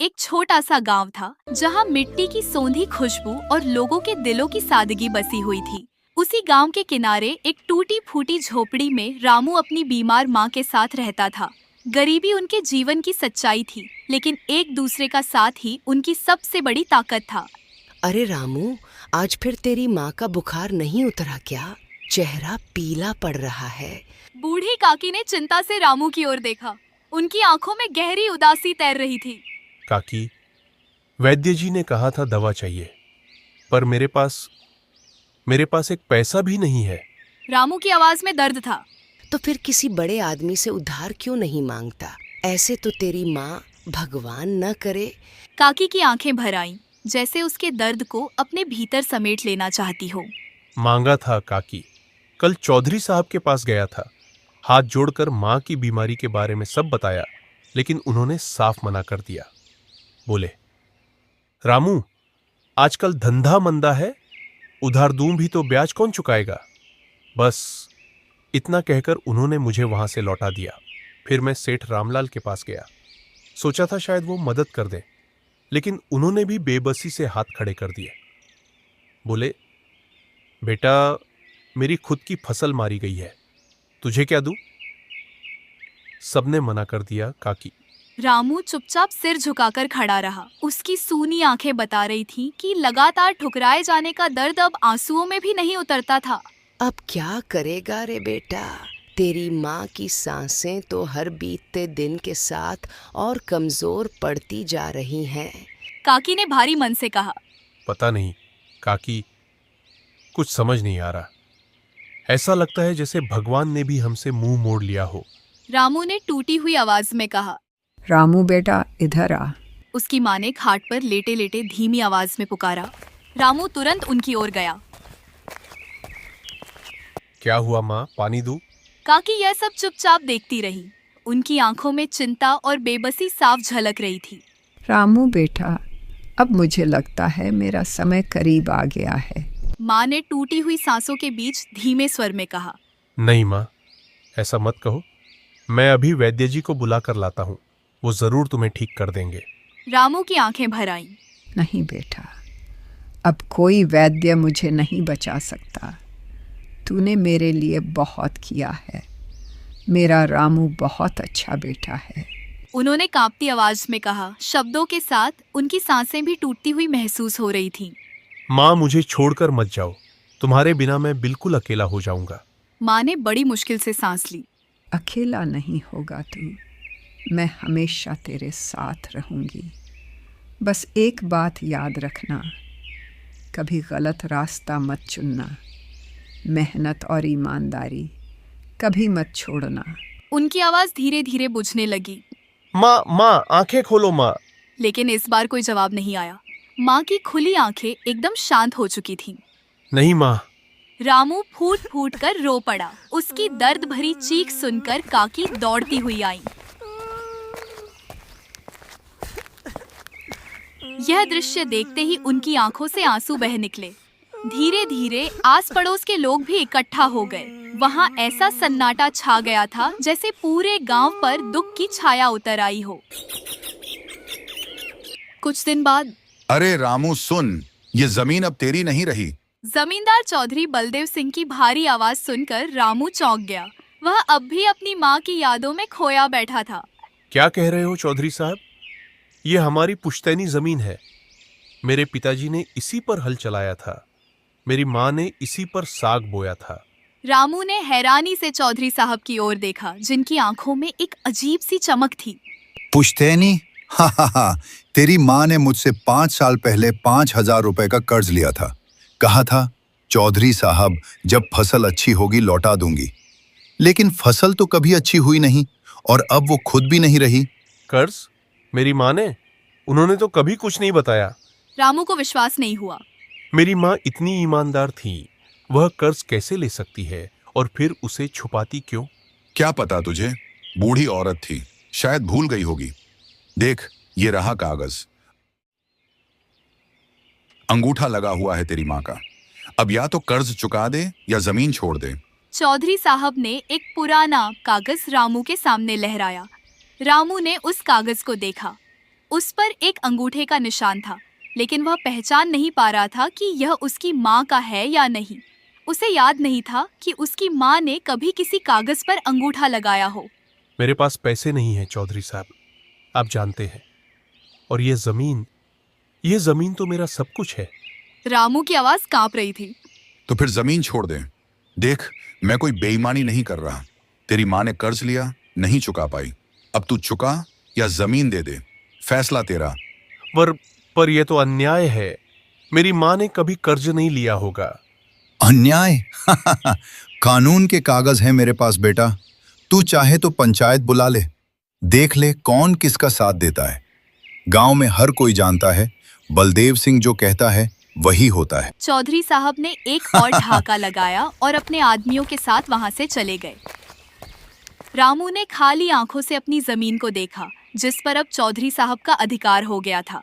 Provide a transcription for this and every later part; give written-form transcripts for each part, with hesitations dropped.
एक छोटा सा गांव था जहां मिट्टी की सोंधी खुशबू और लोगों के दिलों की सादगी बसी हुई थी। उसी गांव के किनारे एक टूटी फूटी झोपड़ी में रामू अपनी बीमार माँ के साथ रहता था। गरीबी उनके जीवन की सच्चाई थी, लेकिन एक दूसरे का साथ ही उनकी सबसे बड़ी ताकत था। अरे रामू, आज फिर तेरी माँ का बुखार नहीं उतरा क्या? चेहरा पीला पड़ रहा है। बूढ़ी काकी ने चिंता से रामू की ओर देखा। उनकी आंखों में गहरी उदासी तैर रही थी। काकी, वैद्य जी ने कहा था दवा चाहिए, पर मेरे पास एक पैसा भी नहीं है। रामू की आवाज में दर्द था। तो फिर किसी बड़े आदमी से उधार क्यों नहीं मांगता? ऐसे तो तेरी माँ भगवान न करे। काकी की आंखें भर आईं, जैसे उसके दर्द को अपने भीतर समेट लेना चाहती हो। मांगा था काकी, कल चौधरी साहब के पास गया था। हाथ जोड़कर माँ की बीमारी के बारे में सब बताया, लेकिन उन्होंने साफ मना कर दिया। बोले, रामू, आजकल धंधा मंदा है, उधार दूं भी तो ब्याज कौन चुकाएगा। बस इतना कहकर उन्होंने मुझे वहां से लौटा दिया। फिर मैं सेठ रामलाल के पास गया। सोचा था शायद वो मदद कर दें, लेकिन उन्होंने भी बेबसी से हाथ खड़े कर दिए। बोले, बेटा, मेरी खुद की फसल मारी गई है, तुझे क्या दूं? सबने मना कर दिया काकी। रामू चुपचाप सिर झुकाकर खड़ा रहा। उसकी सूनी आंखें बता रही थीं कि लगातार ठुकराए जाने का दर्द अब आंसुओं में भी नहीं उतरता था। अब क्या करेगा रे बेटा? तेरी माँ की सांसें तो हर बीतते दिन के साथ और कमजोर पड़ती जा रही हैं। काकी ने भारी मन से कहा। पता नहीं काकी, कुछ समझ नहीं आ रहा। ऐसा लगता है जैसे भगवान ने भी हमसे मुंह मोड़ लिया हो। रामू ने टूटी हुई आवाज में कहा। रामू बेटा, इधर आ। उसकी माँ ने खाट पर लेटे लेटे धीमी आवाज में पुकारा। रामू तुरंत उनकी ओर गया। क्या हुआ माँ, पानी दूं? काकी यह सब चुपचाप देखती रही। उनकी आंखों में चिंता और बेबसी साफ झलक रही थी। रामू बेटा, अब मुझे लगता है मेरा समय करीब आ गया है। माँ ने टूटी हुई सांसों के बीच धीमे स्वर में कहा। नहीं माँ, ऐसा मत कहो। मैं अभी वैद्य जी को बुला कर लाता हूँ, वो जरूर तुम्हें ठीक कर देंगे। रामू की आंखें भर आईं। नहीं बेटा, अब कोई वैद्य मुझे नहीं बचा सकता। तूने मेरे लिए बहुत किया है। मेरा रामू बहुत अच्छा बेटा है। उन्होंने कांपती आवाज में कहा। शब्दों के साथ उनकी सांसें भी टूटती हुई महसूस हो रही थीं। माँ, मुझे छोड़कर मत जाओ, तुम्हारे बिना मैं बिल्कुल अकेला हो जाऊंगा। माँ ने बड़ी मुश्किल से सांस ली। अकेला नहीं होगा तू, मैं हमेशा तेरे साथ रहूंगी। बस एक बात याद रखना, कभी गलत रास्ता मत चुनना। मेहनत और ईमानदारी कभी मत छोड़ना। उनकी आवाज धीरे धीरे बुझने लगी। माँ, आंखें खोलो माँ। लेकिन इस बार कोई जवाब नहीं आया। माँ की खुली आंखें एकदम शांत हो चुकी थीं। नहीं माँ। रामू फूट फूट कर रो पड़ा। उसकी दर्द भरी चीख सुनकर काकी दौड़ती हुई आई। यह दृश्य देखते ही उनकी आंखों से आंसू बह निकले। धीरे धीरे आस पड़ोस के लोग भी इकट्ठा हो गए। वहाँ ऐसा सन्नाटा छा गया था जैसे पूरे गांव पर दुख की छाया उतर आई हो। कुछ दिन बाद, अरे रामू सुन, ये जमीन अब तेरी नहीं रही। जमींदार चौधरी बलदेव सिंह की भारी आवाज सुनकर रामू चौंक गया। वह अब भी अपनी माँ की यादों में खोया बैठा था। क्या कह रहे हो चौधरी साहब? ये हमारी पुश्तैनी जमीन है। मेरे पिताजी ने इसी पर हल चलाया था, मेरी माँ ने इसी पर साग बोया था। रामू ने हैरानी से चौधरी साहब की ओर देखा, जिनकी आंखों में एक अजीब सी चमक थी। पुश्तैनी? हा, तेरी माँ ने मुझसे 5 साल पहले 5,000 रुपए का कर्ज लिया था। कहा था, चौधरी साहब, जब फसल अच्छी होगी लौटा दूंगी। लेकिन फसल तो कभी अच्छी हुई नहीं, और अब वो खुद भी नहीं रही। कर्ज? मेरी माँ ने? उन्होंने तो कभी कुछ नहीं बताया। रामू को विश्वास नहीं हुआ। मेरी माँ इतनी ईमानदार थी, वह कर्ज कैसे ले सकती है, और फिर उसे छुपाती क्यों? क्या पता तुझे, बूढ़ी औरत थी, शायद भूल गई होगी। देख, ये रहा कागज, अंगूठा लगा हुआ है तेरी माँ का। अब या तो कर्ज चुका दे या जमीन छोड़ दे। चौधरी साहब ने एक पुराना कागज रामू के सामने लहराया। रामू ने उस कागज को देखा। उस पर एक अंगूठे का निशान था, लेकिन वह पहचान नहीं पा रहा था कि यह उसकी माँ का है या नहीं। उसे याद नहीं था कि उसकी माँ ने कभी किसी कागज पर अंगूठा लगाया हो। मेरे पास पैसे नहीं हैं चौधरी साहब, आप जानते हैं। और ये जमीन तो मेरा सब कुछ है। रामू की आवाज कांप रही थी। तो फिर जमीन छोड़ दे। देख, मैं कोई बेईमानी नहीं कर रहा। तेरी माँ ने कर्ज लिया, नहीं चुका पाई। अब तू चुका या जमीन दे दे, फैसला तेरा। पर यह तो अन्याय है। मेरी माँ ने कभी कर्ज नहीं लिया होगा। अन्याय? कानून के कागज हैं मेरे पास बेटा। तू चाहे तो पंचायत बुला ले, देख ले कौन किसका साथ देता है। गांव में हर कोई जानता है, बलदेव सिंह जो कहता है वही होता है। चौधरी साहब ने एक और ढाका लगाया और अपने आदमियों के साथ वहां से चले गए। रामू ने खाली आंखों से अपनी जमीन को देखा, जिस पर अब चौधरी साहब का अधिकार हो गया था।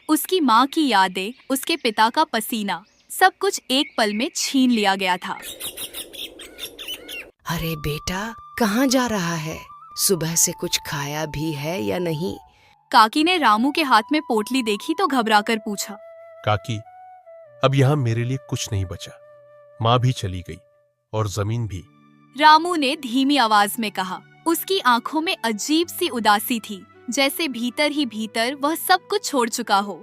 उसकी माँ की यादें, उसके पिता का पसीना, सब कुछ एक पल में छीन लिया गया था। अरे बेटा, कहाँ जा रहा है? सुबह से कुछ खाया भी है या नहीं? काकी ने रामू के हाथ में पोटली देखी तो घबराकर पूछा। काकी, अब यहाँ मेरे लिए कुछ नहीं बचा। माँ भी चली गई और जमीन भी। रामू ने धीमी आवाज में कहा। उसकी आंखों में अजीब सी उदासी थी, जैसे भीतर ही भीतर वह सब कुछ छोड़ चुका हो।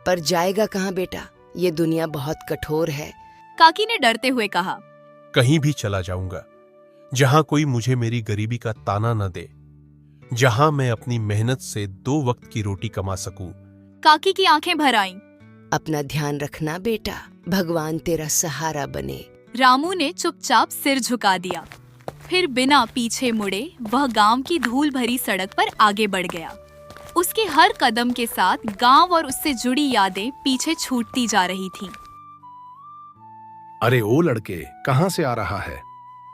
पर जाएगा कहाँ बेटा? ये दुनिया बहुत कठोर है। काकी ने डरते हुए कहा। कहीं भी चला जाऊंगा जहां कोई मुझे मेरी गरीबी का ताना न दे, जहां मैं अपनी मेहनत से 2 वक्त की रोटी कमा सकूं। काकी की आंखें भर आईं। अपना ध्यान रखना बेटा, भगवान तेरा सहारा बने। रामू ने चुपचाप सिर झुका दिया। फिर बिना पीछे मुड़े वह गांव की धूल भरी सड़क पर आगे बढ़ गया। उसके हर कदम के साथ गांव और उससे जुड़ी यादें पीछे छूटती जा रही थीं। अरे ओ लड़के, कहाँ से आ रहा है?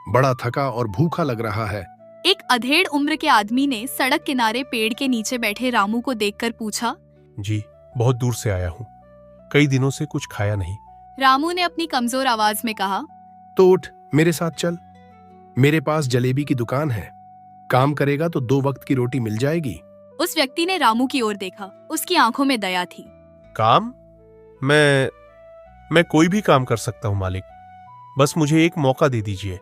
बड़ा थका और भूखा लग रहा है। एक अधेड़ उम्र के आदमी ने सड़क किनारे पेड़ के नीचे बैठे रामू को देखकर पूछा। जी, बहुत दूर से आया हूँ, कई दिनों से कुछ खाया नहीं। रामू ने अपनी कमजोर आवाज में कहा। तो उठ, मेरे साथ चल। मेरे पास जलेबी की दुकान है। काम करेगा तो 2 वक्त की रोटी मिल जाएगी। उस व्यक्ति ने रामू की ओर देखा। उसकी आंखों में दया थी। काम? मैं कोई भी काम कर सकता हूँ मालिक, बस मुझे एक मौका दे दीजिए।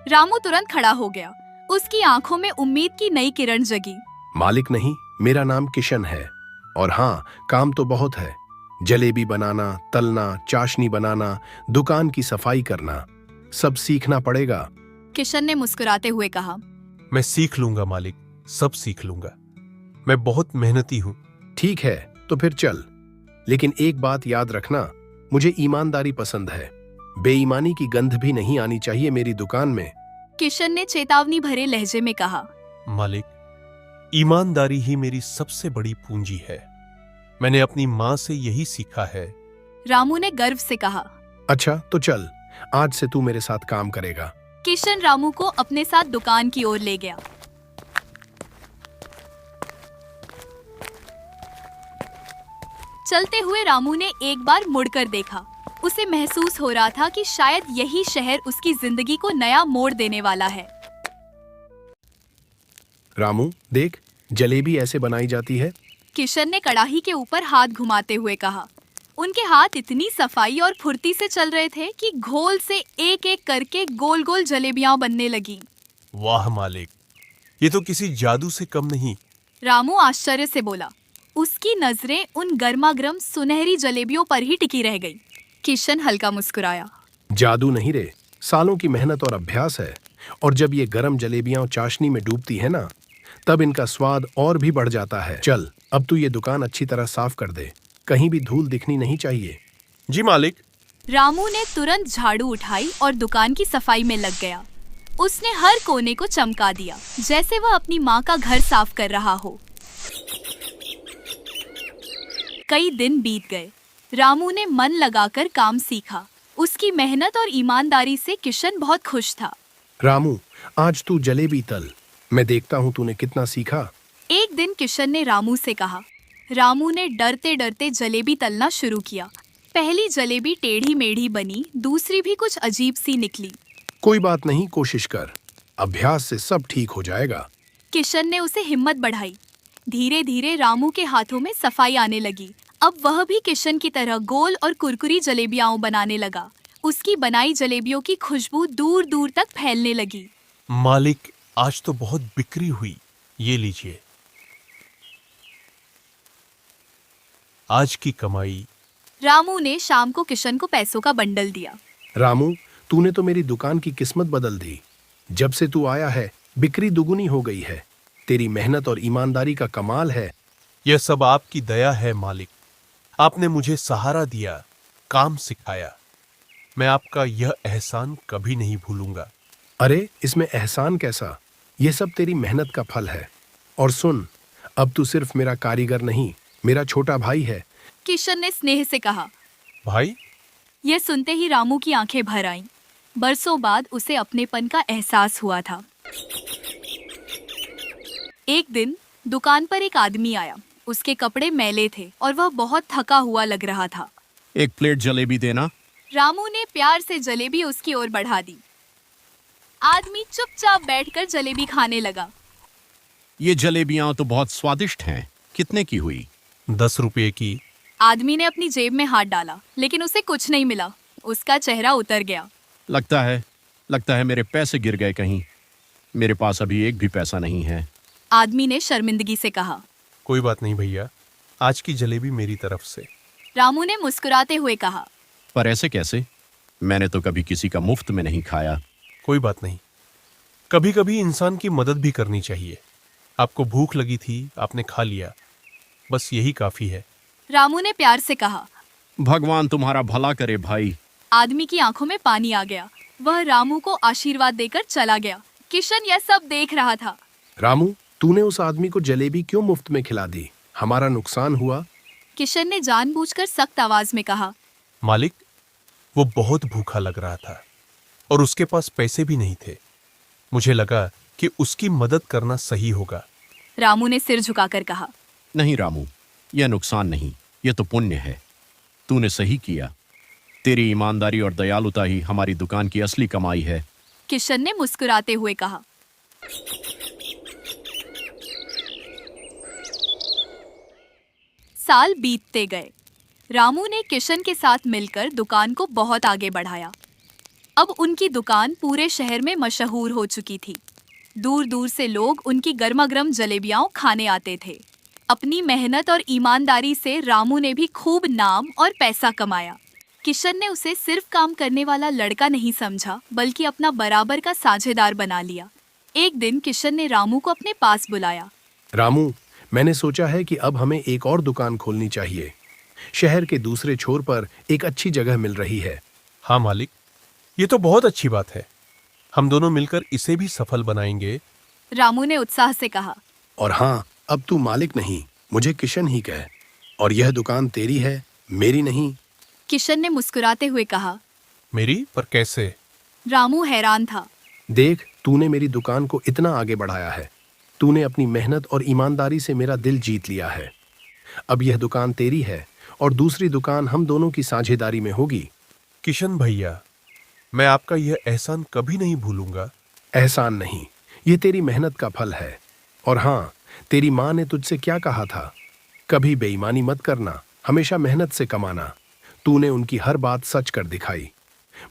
रामू तुरंत खड़ा हो गया। उसकी आंखों में उम्मीद की नई किरण जगी। मालिक नहीं, मेरा नाम किशन है। और हाँ, काम तो बहुत है। जलेबी बनाना, तलना, चाशनी बनाना, दुकान की सफाई करना, सब सीखना पड़ेगा। किशन ने मुस्कुराते हुए कहा। मैं सीख लूंगा मालिक, सब सीख लूंगा। मैं बहुत मेहनती हूँ। ठीक है, तो फिर चल। लेकिन एक बात याद रखना, मुझे ईमानदारी पसंद है। बेईमानी की गंध भी नहीं आनी चाहिए मेरी दुकान में। किशन ने चेतावनी भरे लहजे में कहा। मालिक, ईमानदारी ही मेरी सबसे बड़ी पूंजी है। मैंने अपनी माँ से यही सीखा है। रामू ने गर्व से कहा। अच्छा, तो चल, आज से तू मेरे साथ काम करेगा। किशन रामू को अपने साथ दुकान की ओर ले गया। चलते हुए रामू ने एक बार मुड़कर देखा। उसे महसूस हो रहा था कि शायद यही शहर उसकी जिंदगी को नया मोड़ देने वाला है। रामू, देख, जलेबी ऐसे बनाई जाती है। किशन ने कड़ाही के ऊपर हाथ घुमाते हुए कहा। उनके हाथ इतनी सफाई और फुर्ती से चल रहे थे कि घोल से एक एक करके गोल गोल जलेबियां बनने लगी। वाह मालिक, ये तो किसी जादू से कम नहीं। रामू आश्चर्य से बोला। उसकी नजरें उन गर्मागर्म सुनहरी जलेबियों पर ही टिकी रह गई। किशन हल्का मुस्कुराया। जादू नहीं रे, सालों की मेहनत और अभ्यास है। और जब ये गरम जलेबियां चाशनी में डूबती है ना, तब इनका स्वाद और भी बढ़ जाता है। चल, अब तू ये दुकान अच्छी तरह साफ कर दे, कहीं भी धूल दिखनी नहीं चाहिए। जी मालिक। रामू ने तुरंत झाड़ू उठाई और दुकान की सफाई में लग गया। उसने हर कोने को चमका दिया, जैसे वह अपनी माँ का घर साफ कर रहा हो। कई दिन बीत गए। रामू ने मन लगाकर काम सीखा। उसकी मेहनत और ईमानदारी से किशन बहुत खुश था। रामू, आज तू जलेबी तल, मैं देखता हूँ तूने कितना सीखा। एक दिन किशन ने रामू से कहा। रामू ने डरते डरते जलेबी तलना शुरू किया। पहली जलेबी टेढ़ी मेढ़ी बनी, दूसरी भी कुछ अजीब सी निकली। कोई बात नहीं, कोशिश कर, अभ्यास से सब ठीक हो जाएगा। किशन ने उसे हिम्मत बढ़ाई। धीरे धीरे रामू के हाथों में सफाई आने लगी। अब वह भी किशन की तरह गोल और कुरकुरी जलेबियां बनाने लगा। उसकी बनाई जलेबियों की खुशबू दूर दूर तक फैलने लगी। मालिक, आज तो बहुत बिक्री हुई, ये लीजिए। आज की कमाई। रामू ने शाम को किशन को पैसों का बंडल दिया। रामू, तूने तो मेरी दुकान की किस्मत बदल दी। जब से तू आया है बिक्री दुगुनी हो गई है। तेरी मेहनत और ईमानदारी का कमाल है। यह सब आपकी दया है मालिक। आपने मुझे सहारा दिया, काम सिखाया। मैं आपका यह एहसान कभी नहीं भूलूंगा। अरे, इसमें एहसान कैसा? यह सब तेरी मेहनत का फल है। और सुन, अब तू सिर्फ मेरा कारीगर नहीं, मेरा छोटा भाई है। किशन ने स्नेह से कहा। भाई? यह सुनते ही रामू की आंखें भर आईं। बरसों बाद उसे अपनेपन का एहसास हुआ था। एक दिन दुकान पर एक आदमी आया। उसके कपड़े मैले थे और वह बहुत थका हुआ लग रहा था। एक प्लेट जलेबी देना। रामू ने प्यार से जलेबी उसकी ओर बढ़ा दी। आदमी चुपचाप बैठकर जलेबी खाने लगा। ये जलेबियां तो बहुत स्वादिष्ट हैं। कितने की हुई? 10 रुपये की। आदमी ने अपनी जेब में हाथ डाला, लेकिन उसे कुछ नहीं मिला। उसका चेहरा उतर गया। लगता है मेरे पैसे गिर गए कहीं। मेरे पास अभी एक भी पैसा नहीं है। आदमी ने शर्मिंदगी से कहा। कोई बात नहीं भैया, आज की जलेबी मेरी तरफ से। रामू ने मुस्कुराते हुए कहा। पर ऐसे कैसे? मैंने तो कभी किसी का मुफ्त में नहीं खाया। कोई बात नहीं, कभी कभी इंसान की मदद भी करनी चाहिए। आपको भूख लगी थी, आपने खा लिया, बस यही काफी है। रामू ने प्यार से कहा। भगवान तुम्हारा भला करे भाई। आदमी की आंखों में पानी आ गया। वह रामू को आशीर्वाद देकर चला गया। किशन यह सब देख रहा था। रामू, तूने उस आदमी को जलेबी क्यों मुफ्त में खिला दी? हमारा नुकसान हुआ। किशन ने जानबूझकर सख्त आवाज में कहा। मालिक, वो बहुत भूखा लग रहा था और उसके पास पैसे भी नहीं थे। मुझे लगा कि उसकी मदद करना सही होगा। रामू ने सिर झुकाकर कहा। नहीं रामू, यह नुकसान नहीं, यह तो पुण्य है। तूने सही किया। तेरी ईमानदारी और दयालुता ही हमारी दुकान की असली कमाई है। किशन ने मुस्कुराते हुए कहा। साल बीतते गए। रामू ने किशन के साथ मिलकर दुकान को बहुत आगे बढ़ाया। अब उनकी दुकान पूरे शहर में मशहूर हो चुकी थी। दूर दूर से लोग उनकी गर्मागर्म जलेबियां खाने आते थे। अपनी मेहनत और ईमानदारी से रामू ने भी खूब नाम और पैसा कमाया। किशन ने उसे सिर्फ काम करने वाला लड़का नहीं समझा, बल्कि अपना बराबर का साझेदार बना लिया। एक दिन किशन ने रामू को अपने पास बुलाया। रामू, मैंने सोचा है कि अब हमें एक और दुकान खोलनी चाहिए। शहर के दूसरे छोर पर एक अच्छी जगह मिल रही है। हाँ मालिक, ये तो बहुत अच्छी बात है। हम दोनों मिलकर इसे भी सफल बनाएंगे। रामू ने उत्साह से कहा। और हाँ, अब तू मालिक नहीं, मुझे किशन ही कह। और यह दुकान तेरी है, मेरी नहीं। किशन ने मुस्कुराते हुए कहा। मेरी? पर कैसे? रामू हैरान था। देख, तूने मेरी दुकान को इतना आगे बढ़ाया है। तूने अपनी मेहनत और ईमानदारी से मेरा दिल जीत लिया है। अब यह दुकान तेरी है और दूसरी दुकान हम दोनों की साझेदारी में होगी। किशन भैया, मैं आपका यह एहसान कभी नहीं भूलूंगा। एहसान नहीं, ये तेरी मेहनत का फल है। और हाँ, तेरी माँ ने तुझसे क्या कहा था? कभी बेईमानी मत करना, हमेशा मेहनत से कमाना। तूने उनकी हर बात सच कर दिखाई।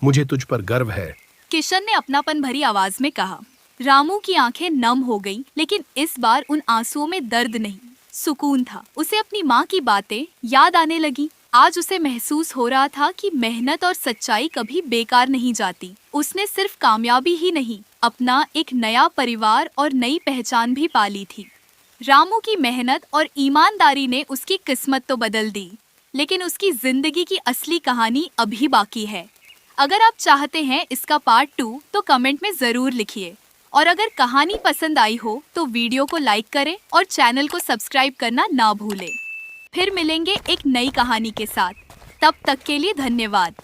मुझे तुझ पर गर्व है। किशन ने अपनापन भरी आवाज में कहा। रामू की आंखें नम हो गईं, लेकिन इस बार उन आंसुओं में दर्द नहीं, सुकून था। उसे अपनी माँ की बातें याद आने लगी। आज उसे महसूस हो रहा था कि मेहनत और सच्चाई कभी बेकार नहीं जाती। उसने सिर्फ कामयाबी ही नहीं, अपना एक नया परिवार और नई पहचान भी पाली थी। रामू की मेहनत और ईमानदारी ने उसकी किस्मत तो बदल दी, लेकिन उसकी जिंदगी की असली कहानी अभी बाकी है। अगर आप चाहते हैं इसका पार्ट 2 तो कमेंट में जरूर लिखिए। और अगर कहानी पसंद आई हो तो वीडियो को लाइक करें और चैनल को सब्सक्राइब करना ना भूलें। फिर मिलेंगे एक नई कहानी के साथ। तब तक के लिए धन्यवाद।